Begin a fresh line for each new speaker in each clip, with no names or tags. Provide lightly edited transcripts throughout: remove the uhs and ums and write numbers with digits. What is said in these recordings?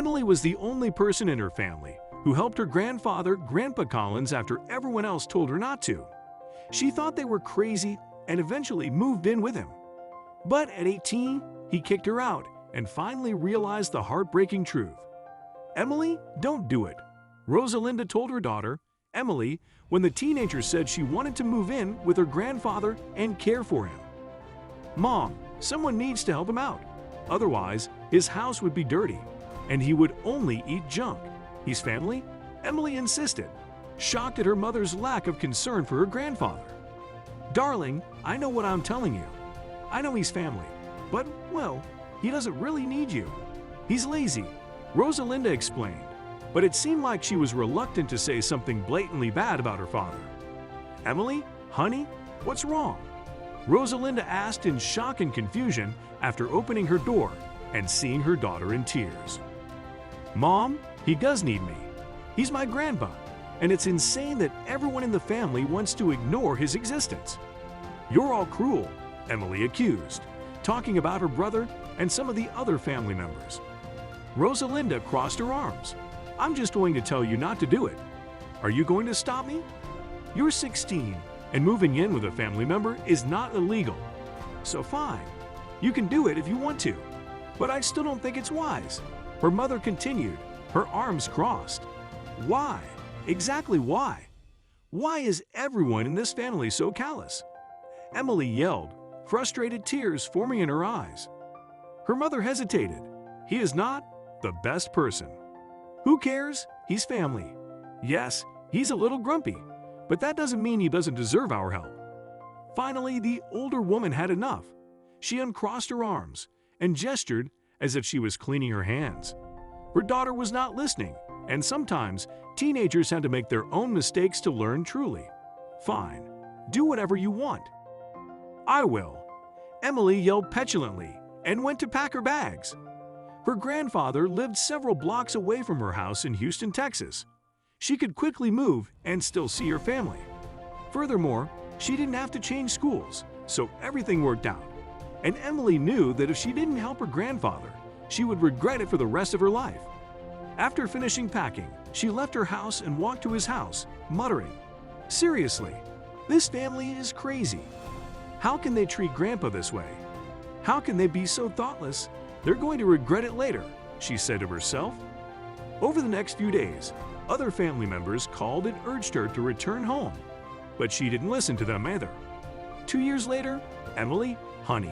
Emily was the only person in her family who helped her grandfather, Grandpa Collins, after everyone else told her not to. She thought they were crazy and eventually moved in with him. But at 18, he kicked her out and finally realized the heartbreaking truth. "Emily, don't do it," Rosalinda told her daughter, Emily, when the teenager said she wanted to move in with her grandfather and care for him. "Mom, someone needs to help him out. Otherwise, his house would be dirty, and he would only eat junk. He's family," Emily insisted, shocked at her mother's lack of concern for her grandfather. "Darling, I know what I'm telling you. I know he's family, but, well, he doesn't really need you. He's lazy," Rosalinda explained, but it seemed like she was reluctant to say something blatantly bad about her father. "Emily, honey, what's wrong?" Rosalinda asked in shock and confusion after opening her door and seeing her daughter in tears. "Mom, he does need me. He's my grandpa, and it's insane that everyone in the family wants to ignore his existence." "You're all cruel," Emily accused, talking about her brother and some of the other family members. Rosalinda crossed her arms. "I'm just going to tell you not to do it. Are you going to stop me? You're 16, and moving in with a family member is not illegal. So fine, you can do it if you want to, but I still don't think it's wise," her mother continued, her arms crossed. "Why? Exactly why? Why is everyone in this family so callous?" Emily yelled, frustrated tears forming in her eyes. Her mother hesitated. "He is not the best person. Who cares? He's family. Yes, he's a little grumpy, but that doesn't mean he doesn't deserve our help." Finally, the older woman had enough. She uncrossed her arms and gestured as if she was cleaning her hands. Her daughter was not listening, and sometimes teenagers had to make their own mistakes to learn truly. "Fine, do whatever you want." "I will," Emily yelled petulantly and went to pack her bags. Her grandfather lived several blocks away from her house in Houston, Texas. She could quickly move and still see her family. Furthermore, she didn't have to change schools, so everything worked out. And Emily knew that if she didn't help her grandfather, she would regret it for the rest of her life. After finishing packing, she left her house and walked to his house, muttering, "Seriously, this family is crazy. How can they treat Grandpa this way? How can they be so thoughtless? They're going to regret it later," she said to herself. Over the next few days, other family members called and urged her to return home, but she didn't listen to them either. 2 years later, "Emily, honey,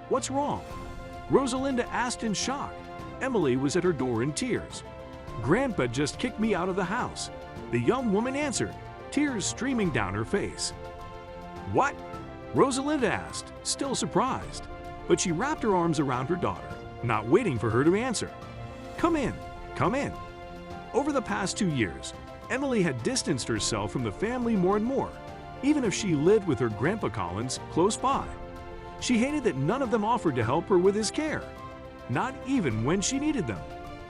what's wrong?" Rosalinda asked in shock. Emily was at her door in tears. "Grandpa just kicked me out of the house," the young woman answered, tears streaming down her face. "What?" Rosalinda asked, still surprised, but she wrapped her arms around her daughter, not waiting for her to answer. "Come in, come in." Over the past 2 years, Emily had distanced herself from the family more and more, even if she lived with her Grandpa Collins close by. She hated that none of them offered to help her with his care, not even when she needed them.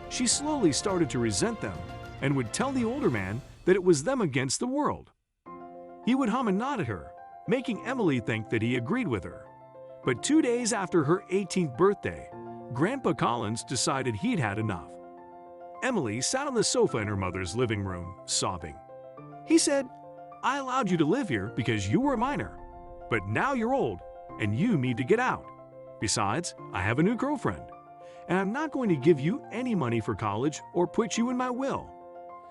She slowly started to resent them and would tell the older man that it was them against the world. He would hum and nod at her, making Emily think that he agreed with her. But 2 days after her 18th birthday, Grandpa Collins decided he'd had enough. Emily sat on the sofa in her mother's living room, sobbing. He said, "I allowed you to live here because you were a minor, but now you're old and you need to get out. Besides, I have a new girlfriend, and I'm not going to give you any money for college or put you in my will.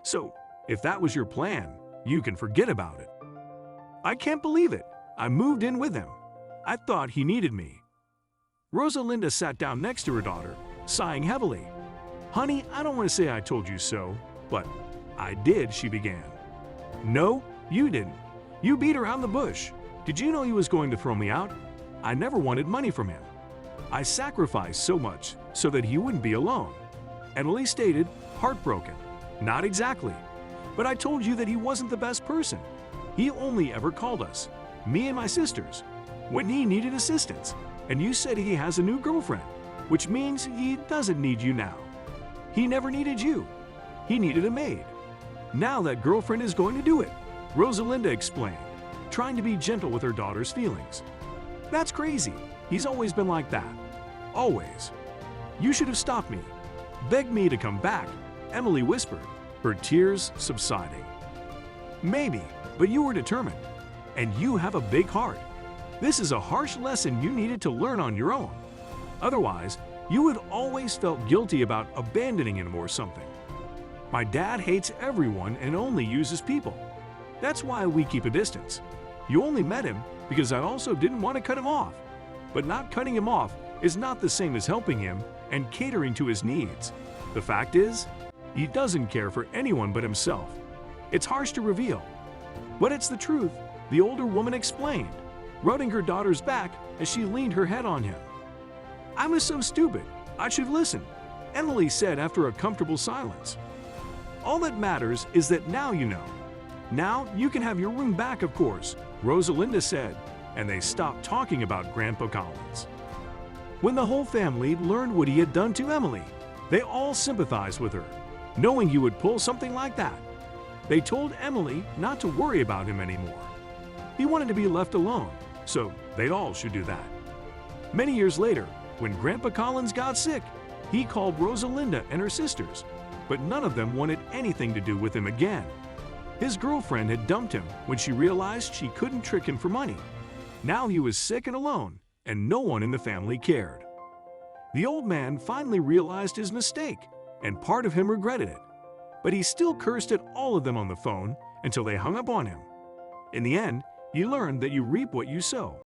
So, if that was your plan, you can forget about it." "I can't believe it. I moved in with him. I thought he needed me." Rosalinda sat down next to her daughter, sighing heavily. "Honey, I don't want to say I told you so, but I did," she began. "No, you didn't. You beat around the bush. Did you know he was going to throw me out? I never wanted money from him. I sacrificed so much so that he wouldn't be alone," Emily stated, heartbroken. "Not exactly, but I told you that he wasn't the best person. He only ever called us, me and my sisters, when he needed assistance, and you said he has a new girlfriend, which means he doesn't need you now. He never needed you. He needed a maid. Now that girlfriend is going to do it," Rosalinda explained, trying to be gentle with her daughter's feelings. "That's crazy. He's always been like that. Always. You should have stopped me. "Beg me to come back," Emily whispered, her tears subsiding. "Maybe, but you were determined. And you have a big heart. This is a harsh lesson you needed to learn on your own. Otherwise, you would always felt guilty about abandoning him or something. My dad hates everyone and only uses people. That's why we keep a distance. You only met him because I also didn't want to cut him off. But not cutting him off is not the same as helping him and catering to his needs. The fact is, he doesn't care for anyone but himself. It's harsh to reveal, but it's the truth," the older woman explained, rubbing her daughter's back as she leaned her head on him. "I was so stupid. I should listen," Emily said after a comfortable silence. "All that matters is that now you know. Now you can have your room back, of course," Rosalinda said, and they stopped talking about Grandpa Collins. When the whole family learned what he had done to Emily, they all sympathized with her, knowing he would pull something like that. They told Emily not to worry about him anymore. He wanted to be left alone, so they all should do that. Many years later, when Grandpa Collins got sick, he called Rosalinda and her sisters, but none of them wanted anything to do with him again. His girlfriend had dumped him when she realized she couldn't trick him for money. Now he was sick and alone, and no one in the family cared. The old man finally realized his mistake, and part of him regretted it. But he still cursed at all of them on the phone until they hung up on him. In the end, he learned that you reap what you sow.